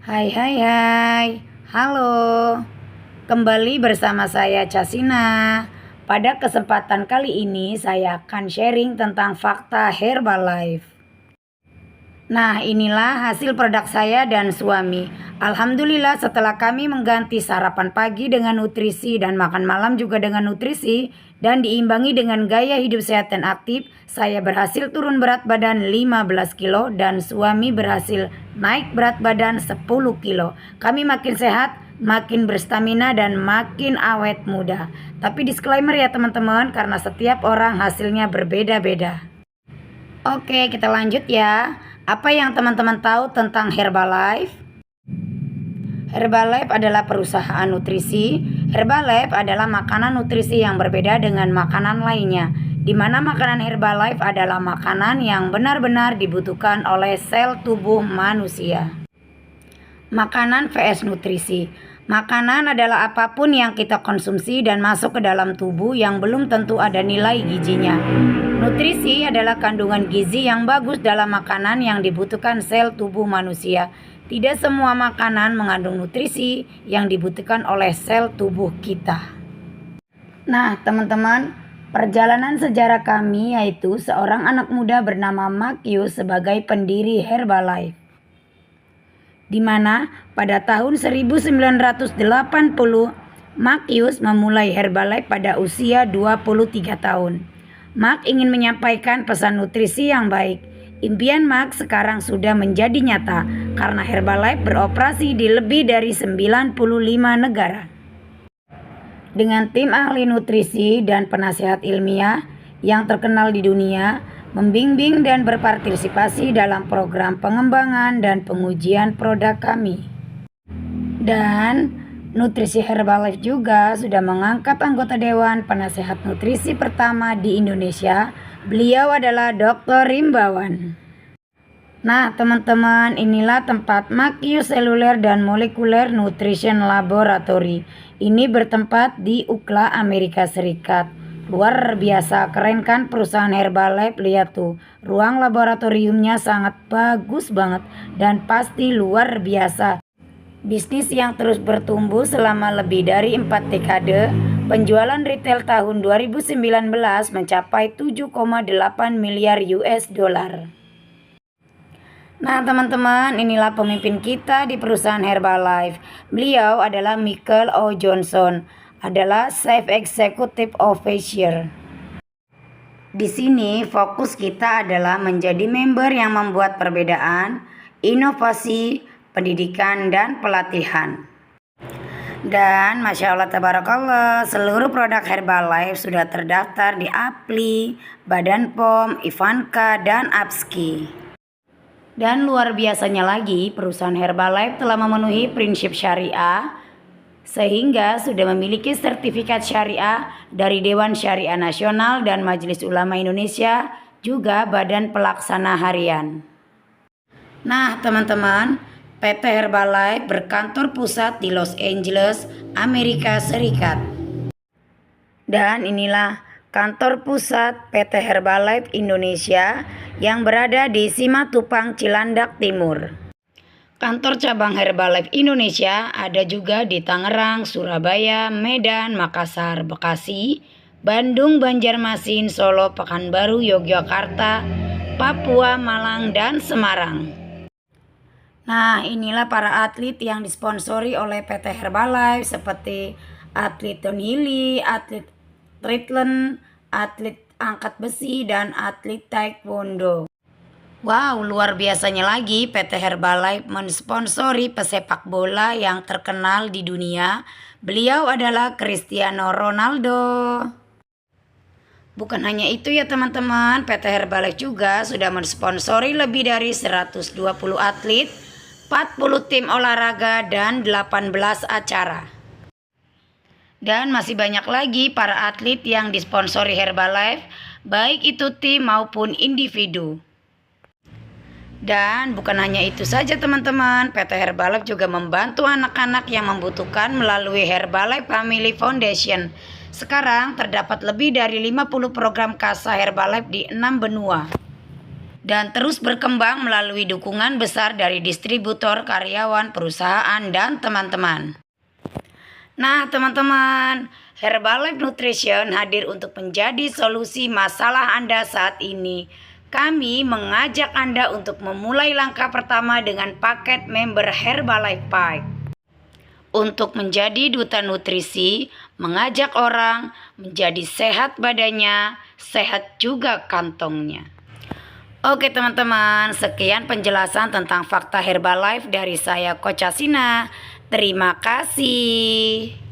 Hai hai hai, halo. Kembali bersama saya Casina. Pada kesempatan kali ini saya akan sharing tentang fakta Herbalife. Nah, inilah hasil produk saya dan suami. Alhamdulillah setelah kami mengganti sarapan pagi dengan nutrisi dan makan malam juga dengan nutrisi dan diimbangi dengan gaya hidup sehat dan aktif, saya berhasil turun berat badan 15 kilo dan suami berhasil naik berat badan 10 kilo. Kami makin sehat, makin berstamina dan makin awet muda. Tapi disclaimer ya teman-teman, karena setiap orang hasilnya berbeda-beda. Oke, kita lanjut ya. Apa yang teman-teman tahu tentang Herbalife? Herbalife adalah perusahaan nutrisi. Herbalife adalah makanan nutrisi yang berbeda dengan makanan lainnya, di mana makanan Herbalife adalah makanan yang benar-benar dibutuhkan oleh sel tubuh manusia. Makanan vs nutrisi. Makanan adalah apapun yang kita konsumsi dan masuk ke dalam tubuh yang belum tentu ada nilai gizinya. Nutrisi adalah kandungan gizi yang bagus dalam makanan yang dibutuhkan sel tubuh manusia. Tidak semua makanan mengandung nutrisi yang dibutuhkan oleh sel tubuh kita. Nah, teman-teman, perjalanan sejarah kami yaitu seorang anak muda bernama Mark Hughes sebagai pendiri Herbalife, di mana pada tahun 1980 Mark Hughes memulai Herbalife pada usia 23 tahun. Mark ingin menyampaikan pesan nutrisi yang baik. Impian Mark sekarang sudah menjadi nyata karena Herbalife beroperasi di lebih dari 95 negara. Dengan tim ahli nutrisi dan penasehat ilmiah yang terkenal di dunia, membimbing dan berpartisipasi dalam program pengembangan dan pengujian produk kami. Dan nutrisi Herbalife juga sudah mengangkat anggota Dewan Penasehat Nutrisi pertama di Indonesia. Beliau adalah Dr. Rimbawan. Nah teman-teman, inilah tempat Mark Hughes Cellular dan Molecular Nutrition Laboratory. Ini bertempat di UCLA, Amerika Serikat. Luar biasa keren kan perusahaan Herbalife. Lihat tuh, ruang laboratoriumnya sangat bagus banget dan pasti luar biasa. Bisnis yang terus bertumbuh selama lebih dari 4 dekade. Penjualan retail tahun 2019 mencapai 7,8 miliar US dollar. Nah teman-teman, inilah pemimpin kita di perusahaan Herbalife. Beliau adalah Michael O. Johnson, adalah Chief Executive Officer. Di sini fokus kita adalah menjadi member yang membuat perbedaan, inovasi, pendidikan dan pelatihan. Dan Masya Allah Tabarakallah, seluruh produk Herbalife sudah terdaftar di APLI, Badan POM, Ivanka, dan APSKI. Dan luar biasanya lagi, perusahaan Herbalife telah memenuhi prinsip syariah sehingga sudah memiliki sertifikat syariah dari Dewan Syariah Nasional dan Majelis Ulama Indonesia, juga Badan Pelaksana Harian. Nah teman-teman, PT Herbalife berkantor pusat di Los Angeles, Amerika Serikat. Dan inilah kantor pusat PT Herbalife Indonesia yang berada di Simatupang, Cilandak Timur. Kantor cabang Herbalife Indonesia ada juga di Tangerang, Surabaya, Medan, Makassar, Bekasi, Bandung, Banjarmasin, Solo, Pekanbaru, Yogyakarta, Papua, Malang, dan Semarang. Nah, inilah para atlet yang disponsori oleh PT Herbalife seperti atlet Tonili, atlet triathlon, atlet angkat besi, dan atlet taekwondo. Wow, luar biasanya lagi PT Herbalife mensponsori pesepak bola yang terkenal di dunia. Beliau adalah Cristiano Ronaldo. Bukan hanya itu ya teman-teman, PT Herbalife juga sudah mensponsori lebih dari 120 atlet, 40 tim olahraga, dan 18 acara. Dan masih banyak lagi para atlet yang disponsori Herbalife, baik itu tim maupun individu. Dan bukan hanya itu saja teman-teman, PT Herbalife juga membantu anak-anak yang membutuhkan melalui Herbalife Family Foundation. Sekarang terdapat lebih dari 50 program KASA Herbalife di 6 benua. dan terus berkembang melalui dukungan besar dari distributor, karyawan, perusahaan, dan teman-teman. Nah teman-teman, Herbalife Nutrition hadir untuk menjadi solusi masalah Anda saat ini. Kami mengajak Anda untuk memulai langkah pertama dengan paket member Herbalife Pack. Untuk menjadi duta nutrisi, mengajak orang menjadi sehat badannya, sehat juga kantongnya. Oke teman-teman, sekian penjelasan tentang fakta Herbalife dari saya Coach Asina. Terima kasih.